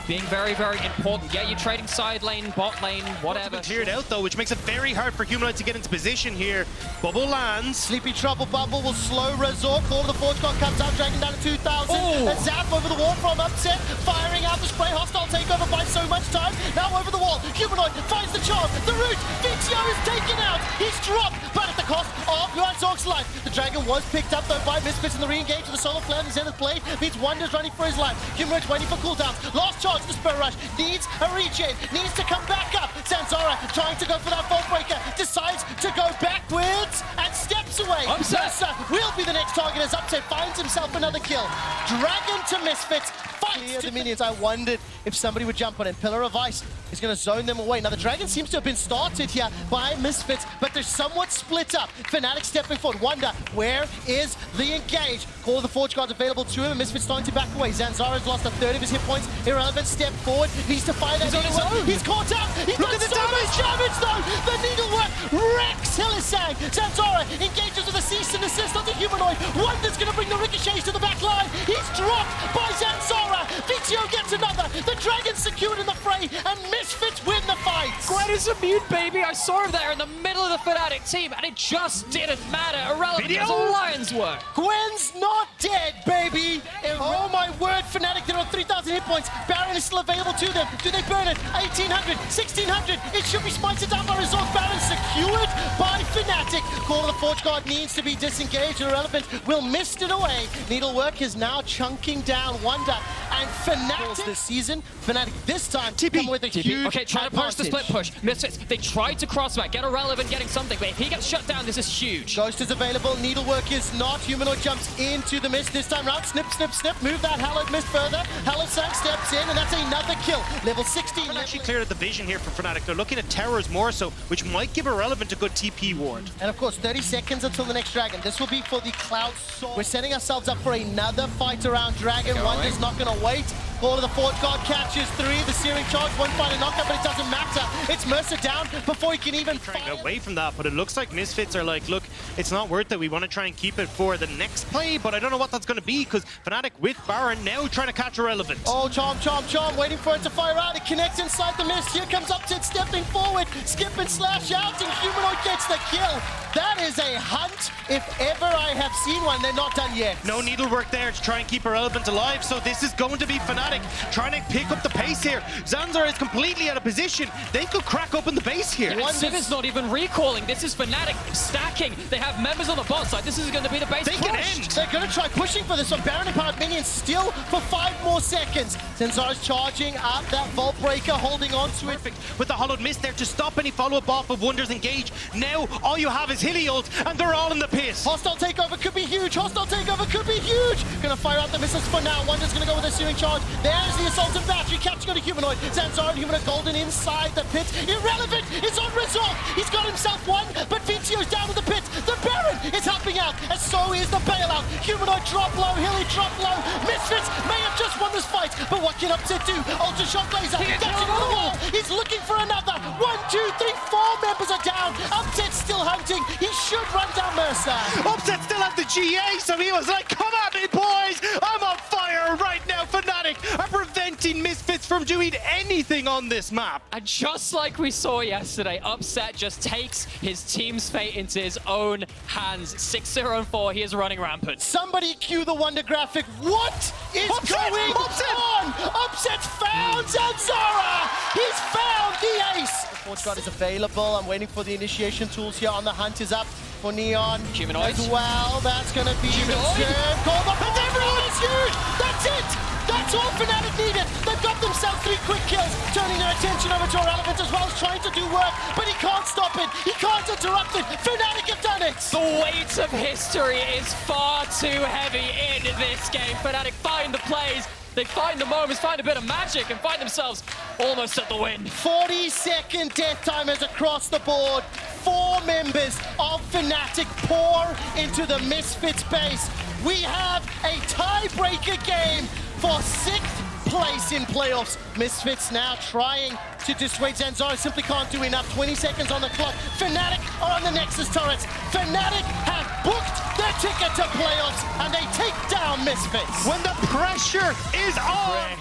being very, very important. Yeah, you're trading side lane, bot lane, whatever. Cleared out though, which makes it very hard for Humanoid to get into position here. Bubble lands. Sleepy Trouble Bubble will slow Resort. Call of the Forge God comes out, dragging down to 2,000. A zap over the wall from Upset, firing out the spray. Hostile takeover by so much time. Now over the wall. Humanoid finds the charm. The root. Vixio is taken out. He's dropped, but at the cost of Zork's life. The Dragon was picked up though by Misfits in the re-engage. The Solar Flare is in the blade. Means Wonder's running for his life. Humanoid waiting for cooldowns. Last charge. The Spur Rush needs a regen. Needs to come back up. Zanzara trying to go for that Vault Breaker. Decides to go backwards and steps away. Mercer will be the next target as Upset finds himself another kill. Dragon to Misfits. Fights the minions. I wondered if somebody would jump on it. Pillar of Ice is going to zone them away. Now the Dragon seems to have been started here by Misfits, but they're somewhat split up. Fnatic stepping forward. Wonder, where is the engage? Call of the Forge Guards available to him, and Misfits starting to back away. Zanzara's lost a third of his hit points. Irrelevant, step forward. Needs to fire that needlework. He's caught out. He's got so much damage though. The needlework wrecks Hillisang. Zanzara engages with a cease and desist on the Humanoid. Wonder's going to bring the ricochets to the back line. He's dropped by Zanzara. Vixio gets another. The Dragon's secured in the fray, and Misfits win the fight. Gwen is immune, baby. I saw him there in the middle of the Fnatic team, and it just didn't matter. Irrelevant as a lion's work. Gwen's not dead, baby. Oh my word, Fnatic, they're on 3,000 hit points. Baron is still available to them. Do they burn it? 1,800, 1,600. It should be smited down by Resort. Baron secured by Fnatic. Call of the Forge Guard needs to be disengaged. Irrelevant will mist it away. Needlework is now chunking down Wonder. And Fnatic this season, Fnatic this time come with a huge Okay, try to push the split push. Misfits, they tried to crossback, get Irrelevant getting something, but if he gets shut down, this is huge. Ghost is available, Needlework is not. Humanoid jumps into the mist this time round. Snip, snip, snip. Move that Hallowed Mist further. Hallowed Sang steps in, and that's another kill. Level 16. Actually cleared at the vision here for Fnatic. They're looking at towers more so, which might give Irrelevant a good TP ward. And of course, 30 seconds until the next Dragon. This will be for the Cloud Sword. We're setting ourselves up for another fight around Dragon. Wonder's not going to wait. Call of the Forge Guard catches 3. The Searing Charge won't find a knockout, but it doesn't matter. It's Mercer down before he can even trying to get away from that, but it looks like Misfits are like, look, it's not worth it. We want to try and keep it for the next play, but I don't know what that's going to be because Fnatic with Baron now trying to catch Irrelevant. Oh, Charm, Charm, Charm, waiting for it to fire out. It connects inside the mist. Here comes Upset stepping forward. Skip and slash out, and Humanoid gets the kill. That is a hunt if ever I have seen one. They're not done yet. No needlework there to try and keep Irrelevant alive, so this is going to be Fnatic trying to pick up the pace here. Zanzara is completely out of position. They could crack open the base here. Civ is not even recalling. This is Fnatic stacking. They have members on the bot side. This is going to be the base push. Can end. They're going to try pushing for this one. Baron and Powered Minions still for 5 more seconds. Zanzara's charging up that Vault Breaker, holding on to it. Perfect with the Hollowed Mist there to stop any follow-up off of Wonder's engage. Now all you have is Hilly ult, and they're all in the pit. Hostile takeover could be huge. Hostile takeover could be huge. Gonna fire out the missiles for now. Wonder's gonna go with a Searing Charge. There's the Assaulted Battery. Catching on a Humanoid. Zanzara and Humanoid Golden inside the pit. Irrelevant is on Result. He's got himself one, but Vizio's down in the pit. The Baron is helping out, and so is the bailout. Humanoid drop low. Hilly drop low. Misfits may have just won this fight, but what can Upset do? Ultra Shock Laser. Catching on the wall. He's looking for another. 1, 2, 3, 4 members are down. Upset's still hunting. He should run down Mercer. Upset still had the GA, so he was like, come at me, boys! I'm on fire right now. Fnatic are preventing Misfits from doing anything on this map. And just like we saw yesterday, Upset just takes his team's fate into his own hands. 6-0-4, he is running rampant. Somebody cue the Wonder graphic. What is going on? Upset's found Zanzara. He's found the ace. The Forge Guard is available. I'm waiting for the initiation tools here. On the hunt is up for Neon. Humanoid as well. That's going to be the serve. Called up, and everyone is huge. That's it. That's all Fnatic needed. They've got themselves 3 quick kills, turning their attention over to Irrelevant as well as trying to do work, but he can't stop it. He can't interrupt it. Fnatic have done it. The weight of history is far too heavy in this game. Fnatic find the plays. They find the moments, find a bit of magic, and find themselves almost at the win. 40-second death timers across the board. 4 members of Fnatic pour into the Misfits base. We have a tiebreaker game for 6th place in playoffs. Misfits now trying to dissuade Zanzaro, simply can't do enough. 20 seconds on the clock. Fnatic are on the Nexus turrets. Fnatic have booked their ticket to playoffs and they take down Misfits. When the pressure is on!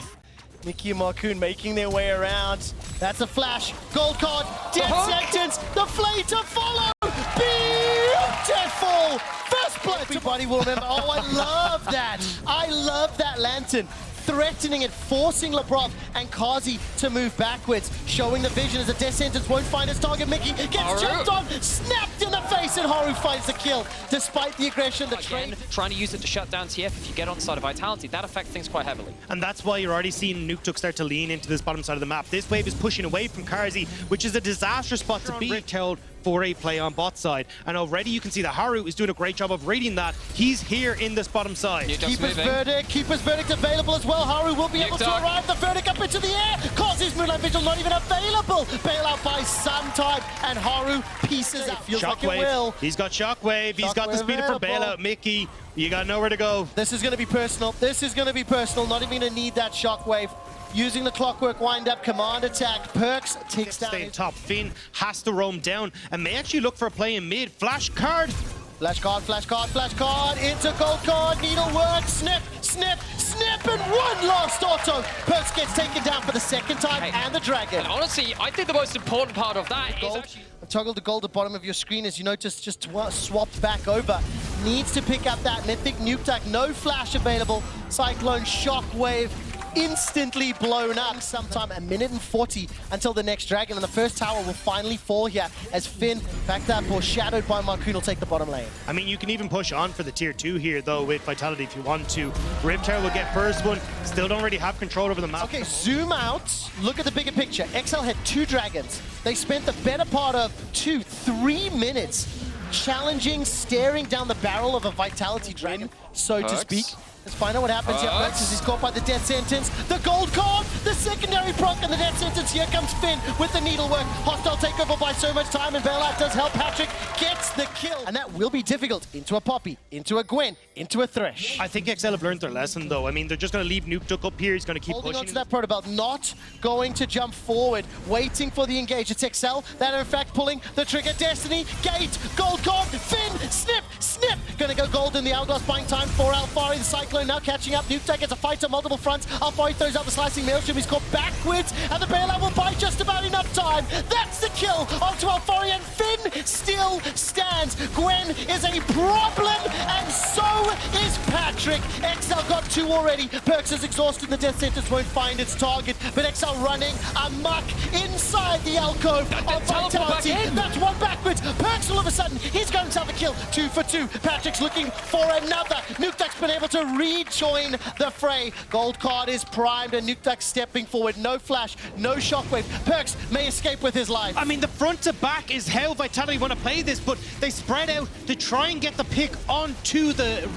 Mickey and Marcoon making their way around. That's a flash. Gold card. Death sentence. The flay to follow. Beautiful. First blood. Everybody will remember. Oh, I love that. I love that lantern. Threatening it, forcing LeBron and Kazi to move backwards, showing the vision as the death sentence won't find his target. Mickey gets jumped on, snapped in the face, and Haru finds the kill. Despite the aggression, the train trying to use it to shut down TF. If you get on the side of Vitality, that affects things quite heavily. And that's why you're already seeing Nukeduck start to lean into this bottom side of the map. This wave is pushing away from Karzi, which is a disastrous spot to be. Told for a play on bot side, and already you can see that Haru is doing a great job of reading that. He's here in this bottom side. Keeper's verdict available as well. Haru will be able to arrive. The verdict up into the air. Causes Moonlight Vigil not even available. Bailout by Suntide, and Haru pieces it. Feels like it will. He's got Shockwave. He's got the speed for bailout. Mickey, you got nowhere to go. This is going to be personal. This is going to be personal. Not even going to need that Shockwave. Using the clockwork wind-up command attack, Perkz takes down his top. Finn has to roam down and may actually look for a play in mid. Flash card. Flash card, flash card, flash card, into gold card, needlework, snip, snip, snip, and one last auto. Perkz gets taken down for the second time, and the dragon. And honestly, I think the most important part of that is actually... Toggle the gold at the bottom of your screen as you notice just swapped back over. Needs to pick up that mythic Nukeduck, no flash available. Cyclone Shockwave instantly blown up. Sometime a minute and 40 until the next dragon, and the first tower will finally fall here as Finn, backed up or shadowed by Marcoon, will take the bottom lane. I mean, you can even push on for the tier 2 here though with Vitality if you want to. Riptide will get first one, still don't really have control over the map. Okay, zoom out, look at the bigger picture. XL had 2 dragons. They spent the better part of 3 minutes challenging, staring down the barrel of a Vitality dragon, so to speak. Let's find out what happens here. Perkz is caught by the death sentence. The gold card, the secondary proc, and the death sentence. Here comes Finn with the needlework. Hostile takeover by so much time, and bailout does help. Patrick gets the kill. And that will be difficult. Into a Poppy, into a Gwen, into a Thresh. I think XL have learned their lesson though. I mean, they're just going to leave Nukeduck up here. He's going to keep holding pushing. On to that protobelt, not going to jump forward, waiting for the engage. It's XL that are in fact pulling the trigger. Destiny, gate, gold card, Finn, snip, snip. Gonna go gold in the hourglass, buying time for Alfari. The Cyclone now catching up. Nukeduck gets a fight on multiple fronts. Alfari throws out the slicing maelstrom. He's caught backwards, and the bailout will buy just about enough time. That's the kill onto Alfari, and Finn still stands. Gwen is a problem, and so is Patrick. XL got 2 already. Perkz is exhausted. The death sentence won't find its target, but XL running amok inside the alcove of Vitality. That's one backwards. Perkz all of a sudden, he's got himself a kill. 2 for 2. Patrick's looking for another. Nukeduck's been able to rejoin the fray. Gold card is primed, and Nukeduck stepping forward. No flash, no shockwave. Perkz may escape with his life. I mean, the front to back is how Vitality want to play this, but they spread out to try and get the pick onto the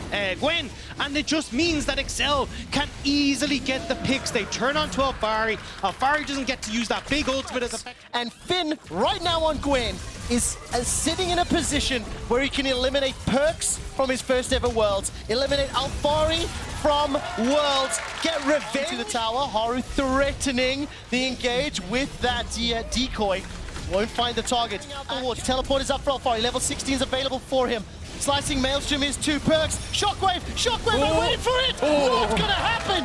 Gwen, and it just means that XL can easily get the picks. They turn onto Alfari. Alfari doesn't get to use that big ultimate as effect. And Finn, right now on Gwen, is sitting in a position where he can eliminate Perkz from his first ever Worlds, eliminate Alfari from Worlds, get revenge to the tower. Haru threatening the engage with that decoy. Won't find the target. Teleport is up for Alfari. Level 16 is available for him. Slicing Maelstrom is 2 Perkz. Shockwave! Shockwave! I'm waiting for it! What's gonna happen?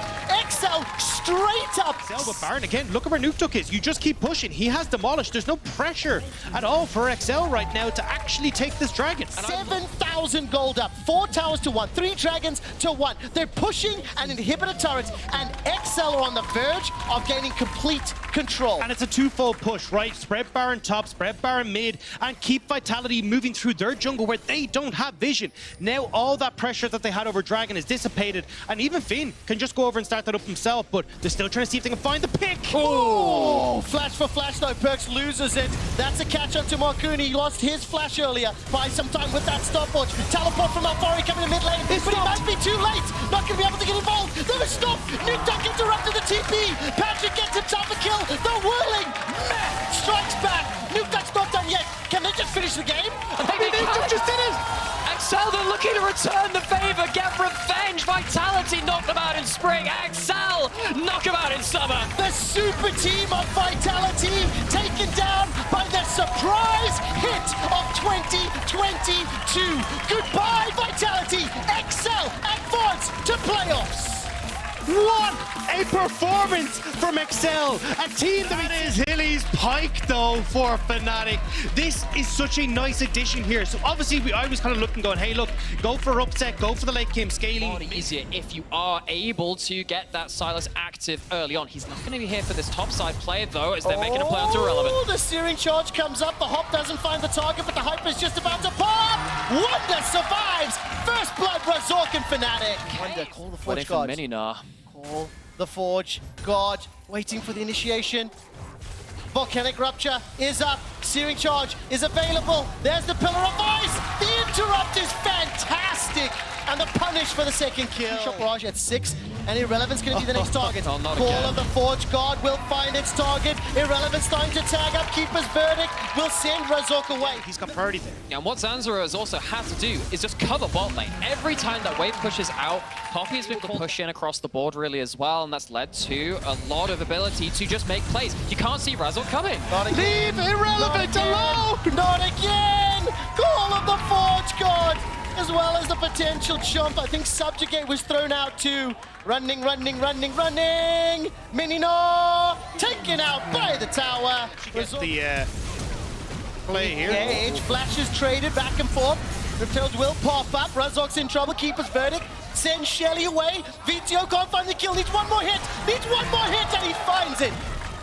XL straight up! XL with Baron again. Look at where Nukeduck is. You just keep pushing. He has demolished. There's no pressure at all for XL right now to actually take this dragon. 7,000 gold up. 4 towers to 1. 3 dragons to 1. They're pushing an inhibitor turret, and XL are on the verge of gaining complete control. And it's a 2-fold push, right? Spread Baron top, spread Baron mid, and keep Vitality moving through their jungle where they don't have vision. Now all that pressure that they had over Dragon is dissipated, and even Finn can just go over and start that up himself, but they're still trying to see if they can find the pick. Oh, flash for flash though. Perkz loses it. That's a catch up to Marcoon. He lost his flash earlier. Buy some time with that stopwatch. Teleport from Alfari coming to mid lane, but he might be too late. Not going to be able to get involved. There's a stop. Nukeduck interrupted the TP. Patrick gets himself a kill. The whirling strikes back. Nukeduck's not done yet. Can they just finish the game? And they just did it! Excel, they're looking to return the favor, get revenge. Vitality knocked them out in spring. Excel knock them out in summer. The super team of Vitality taken down by the surprise hit of 2022. Goodbye, Vitality. Excel advance to playoffs. What a performance from Excel! A team that is Hilly's Pike, though, for Fnatic. This is such a nice addition here. So obviously, I was kind of looking, going, hey, look, go for upset, go for the late game scaling. More easier if you are able to get that Silas active early on. He's not going to be here for this topside play, though, as they're making a play onto Irrelevant. The searing charge comes up. The hop doesn't find the target, but the hype is just about to pop. Wonder survives. First blood, Razork and Fnatic. Wonder, call the Forge God. Call the Forge God. Waiting for the initiation. Volcanic Rupture is up. Searing Charge is available. There's the Pillar of Ice. The interrupt is fantastic. And the punish for the second kill. Shot Barrage at 6. And Irrelevant's going to be the next target. Oh, not Call again. of the Forge God will find its target. Irrelevant starting to tag up. Keeper's Verdict will send Razork away. He's got priority there. And what Zanzaro has also had to do is just cover bot lane. Every time that wave pushes out, Poppy has been able to push in across the board really as well, and that's led to a lot of ability to just make plays. You can't see Razork coming. Not again. Leave Irrelevant alone! Not again! Call of the Forge God! As well as the potential jump. I think Subjugate was thrown out too. Running. Minino taken out by the tower. The play here. Edge flashes traded back and forth. Reptiles will pop up. Razork's in trouble. Keeper's Verdict. Send Shelly away. VTO can't find the kill. Needs one more hit. And he finds it.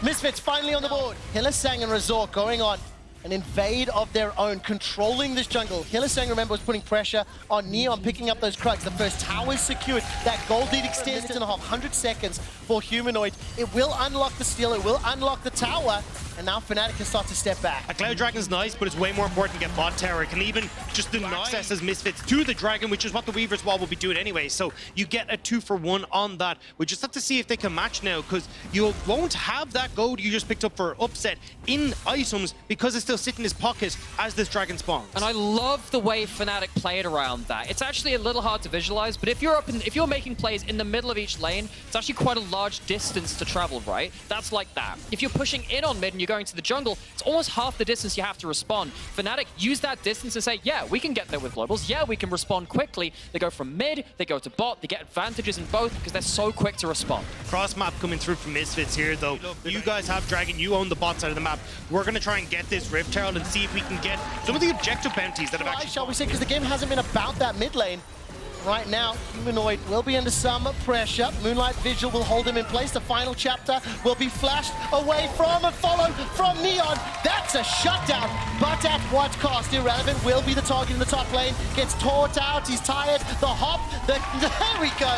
Misfits finally on the board. Hylissang and Razork going on an invade of their own, controlling this jungle. Hylissang, remember, was putting pressure on Neon, picking up those Krugs. The first tower is secured. That gold lead extends to 100 seconds for Humanoid. It will unlock the steal. It will unlock the tower. And now Fnatic can start to step back. A Cloud Dragon's nice, but it's way more important to get bot tower. It can even just deny access as Misfits to the Dragon, which is what the Weaver's Wall will be doing anyway. So you get a 2-for-1 on that. We just have to see if they can match now, because you won't have that gold you just picked up for upset in items because it's still sitting in his pocket as this Dragon spawns. And I love the way Fnatic played around that. It's actually a little hard to visualize, but if you're making plays in the middle of each lane, it's actually quite a large distance to travel, right? That's like that. If you're pushing in on mid and you're going to the jungle, it's almost half the distance you have to respond. Fnatic use that distance to say, yeah, we can get there with globals. Yeah, we can respond quickly. They go from mid, they go to bot, they get advantages in both because they're so quick to respond. Cross map coming through from Misfits here, though. You guys have Dragon, you own the bot side of the map. We're going to try and get this Rift Herald and see if we can get some of the objective bounties that have actually... Shall we say, because the game hasn't been about that mid lane. Right now, Humanoid will be under some pressure. Moonlight Vigil will hold him in place. The final chapter will be flashed away from and followed from Neon. That's a shutdown, but at what cost? Irrelevant will be the target in the top lane. Gets taught out, he's tired. The hop, there we go.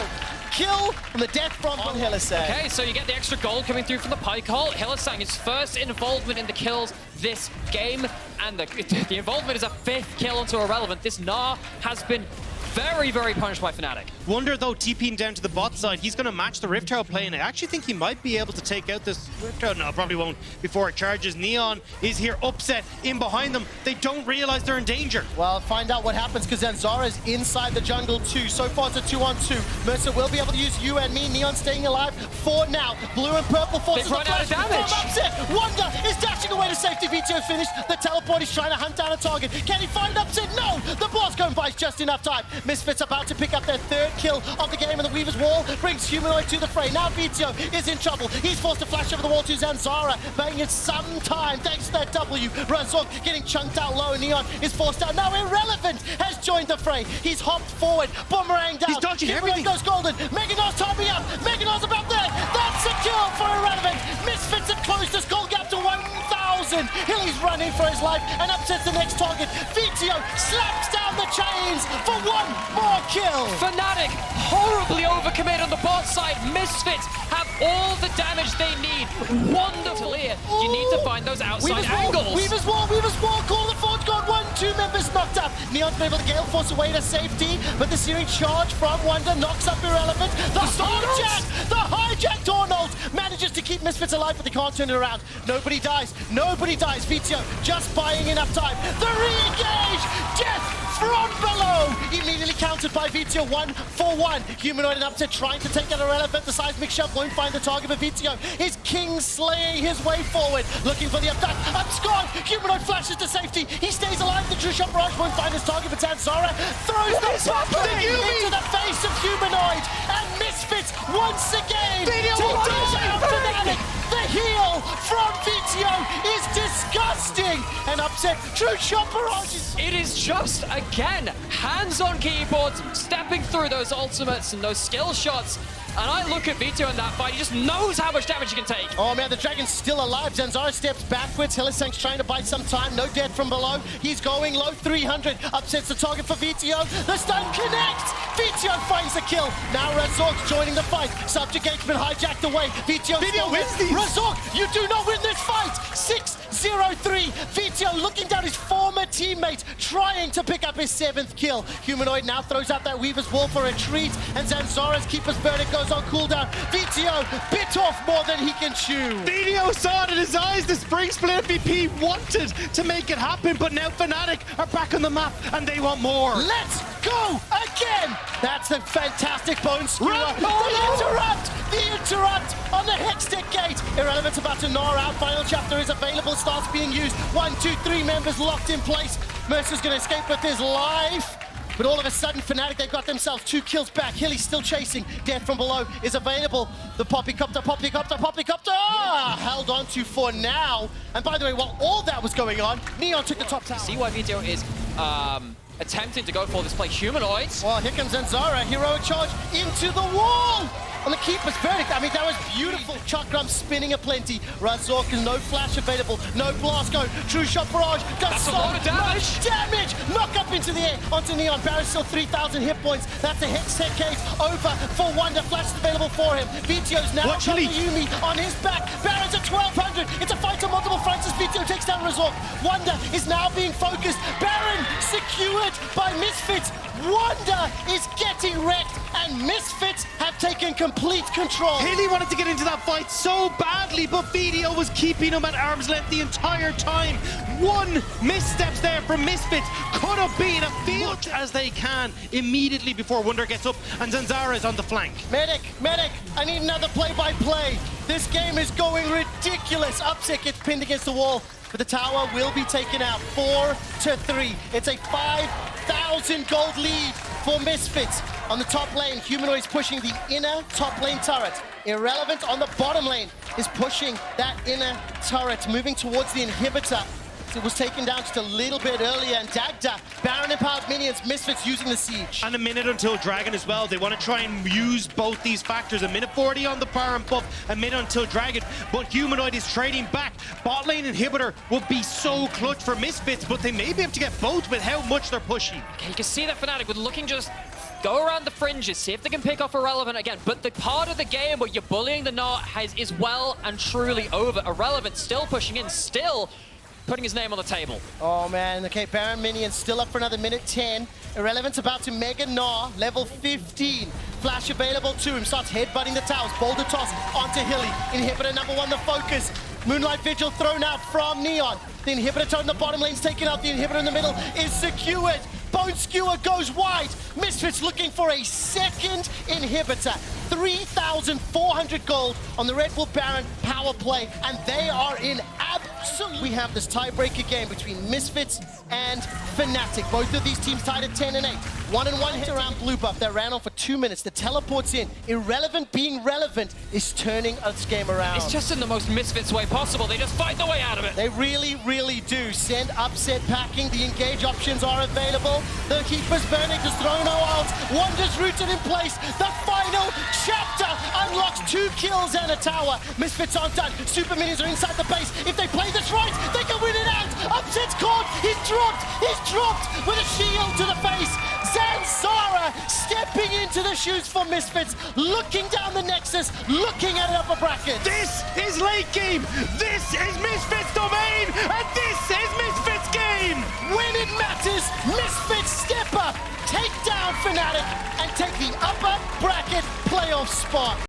Kill from the death bomb on Hylissang. Okay, so you get the extra gold coming through from the Pike Hole. Hylissang, his first involvement in the kills this game, and the involvement is a 5th kill onto Irrelevant. This Gnar has been very, very punished by Fnatic. Wonder, though, TPing down to the bot side, he's going to match the Rift Herald play, and I actually think he might be able to take out this Rift Herald. No, probably won't before it charges. Neon is here, upset in behind them. They don't realize they're in danger. Well, find out what happens, because Zanzara is inside the jungle too. So far, it's a 2-on-2. Mercer will be able to use you and me. Neon staying alive for now. Blue and purple forces They've run out of damage. Upset. Wonder is dashing away to safety. VTO finished. The teleport is trying to hunt down a target. Can he find Upset? No! The blast going buys just enough time. Misfits about to pick up their 3rd kill of the game, and the Weaver's Wall brings Humanoid to the fray. Now VTO is in trouble. He's forced to flash over the wall to Zanzara, buying it some time thanks to that W. Razork getting chunked out low. Neon is forced out. Now Irrelevant has joined the fray. He's hopped forward, boomerang down. He's dodging Humanoid everything. goes golden. Meganor's timing up. Meganor's about there. That's a kill for Irrelevant. Misfits have closed the skull gap to 1,000. Hilly's running for his life and upsets the next target. VTO slaps down the chains for one more kill. Fnatic horribly overcommit on the bot side. Misfits have all the damage they need. Wonderful here. You need to find those outside angles. Weaver's wall, call the Forge God, 1-2 members knocked up. Neon's been able to Gale Force away to safety, but the searing charge from Wonder knocks up Irrelevant. The hijack Tornold manages to keep Misfits alive, but they can't turn it around. Nobody dies. Vizio just buying enough time. The re-engage! Death from below! Immediately countered by Vizio, 1-for-1. Humanoid and Upset trying to take out Irrelevant. The seismic shove won't find the target, but Vizio is king-slaying his way forward. Looking for the attack. Abscond! Humanoid flashes to safety. He stays alive. The True Shot Barrage won't find his target, but Zanzara throws the thing into the face of Humanoid. And Misfits once again take down Fnatic. The heal from Vizio is disgusting. And Upset, True Shot Barrage. It is just, again, hands on keyboards, stepping through those ultimates and those skill shots. And I look at Vito in that fight, he just knows how much damage he can take. Oh man, the Dragon's still alive. Zanzara steps backwards. Hylissang's trying to buy some time. No death from below. He's going low, 300. Upsets the target for Vito. The stun connects. Vito finds the kill. Now Razork's joining the fight. Subjugate's been hijacked away. Vito wins these. Razork, you do not win this fight. 6-0-3. Vito looking down his former teammate, trying to pick up his 7th kill. Humanoid now throws out that Weaver's Wall for a treat, and Zanzara's Keeper's Verdict goes on cooldown. Vito bit off more than he can chew. Vito saw it in his eyes. The Spring Split MVP wanted to make it happen, but now Fnatic are back on the map and they want more. Let's go again. That's a fantastic bone skewer. The interrupt on the Hextech gate. Irrelevant's about to gnaw out. Final chapter is available. Starts being used. 1, 2, 3 members locked in place. Mercer's going to escape with his life. But all of a sudden, Fnatic, they've got themselves 2 kills back. Hilly's still chasing. Death from below is available. The Poppycopter, held on to for now. And by the way, while all that was going on, Neon took the top tower. See why Vito is attempting to go for this play. Humanoids. Well, here comes Zanzara. Heroic charge into the wall. On the Keeper's Verdict, I mean, that was beautiful. Chakram spinning aplenty. Razork, no flash available, no blast go. True Shot Barrage does so much damage. Knock up into the air onto Neon. Baron's still 3,000 hit points. That's a Hextech case over for Wonder. Flash is available for him. Vito's now got Yumi on his back. Baron's at 1,200. It's a fight on multiple fronts as Vito takes down Razork. Wonder is now being focused. Baron secured by Misfits. Wonder is getting wrecked, and Misfits have taken complete control. Hilly wanted to get into that fight so badly, but Vito was keeping him at arm's length the entire time. One missteps there from Misfits could have been a field as they can immediately before Wonder gets up and Zanzara is on the flank. Medic, I need another play-by-play. This game is going ridiculous. Upset gets pinned against the wall, but the tower will be taken out 4-3. It's a 5,000 gold lead for Misfits. On the top lane, Humanoid is pushing the inner top lane turret. Irrelevant on the bottom lane is pushing that inner turret, moving towards the inhibitor. It was taken down just a little bit earlier, and Dagda, Baron empowered minions, Misfits using the siege. And a minute until Dragon as well. They want to try and use both these factors. A minute 40 on the Baron buff, a minute until Dragon, but Humanoid is trading back. Bot lane inhibitor will be so clutch for Misfits, but they may be able to get both with how much they're pushing. Okay, you can see that Fnatic with looking just go around the fringes, see if they can pick off Irrelevant again. But the part of the game where you're bullying the Knot is well and truly over. Irrelevant still pushing in, still putting his name on the table. Oh man, okay, Baron minions still up for another minute 10. Irrelevant's about to mega gnaw, level 15. Flash available to him, starts headbutting the towers. Boulder toss onto Hilly. Inhibitor number 1, the focus. Moonlight Vigil thrown out from Neon. The inhibitor on the bottom lane's taken out. The inhibitor in the middle is secured. Bone Skewer goes wide. Misfits looking for a second inhibitor. 3,400 gold on the Red Bull Baron power play, and they are in absolute. We have this tiebreaker game between Misfits and Fnatic. Both of these teams tied at 10 and 8. 1-1 hit around blue buff that ran on for 2 minutes. The teleports in. Irrelevant being relevant is turning this game around. It's just in the most Misfits way possible. They just fight the way out of it. They really, really do. Send Upset packing. The engage options are available. The Keeper's Verdict is thrown out. Wonder's rooted in place. The final chapter unlocks 2 kills and a tower. Misfits aren't done. Super minions are inside the base. If they play this right, they can win it out. Upset's caught. He's dropped with a shield to the face. Zanzara the shoes for Misfits, looking down the Nexus, looking at an upper bracket. This is late game. This is Misfits domain, and this is Misfits game. When it matters, Misfits step up, take down Fnatic, and take the upper bracket playoff spot.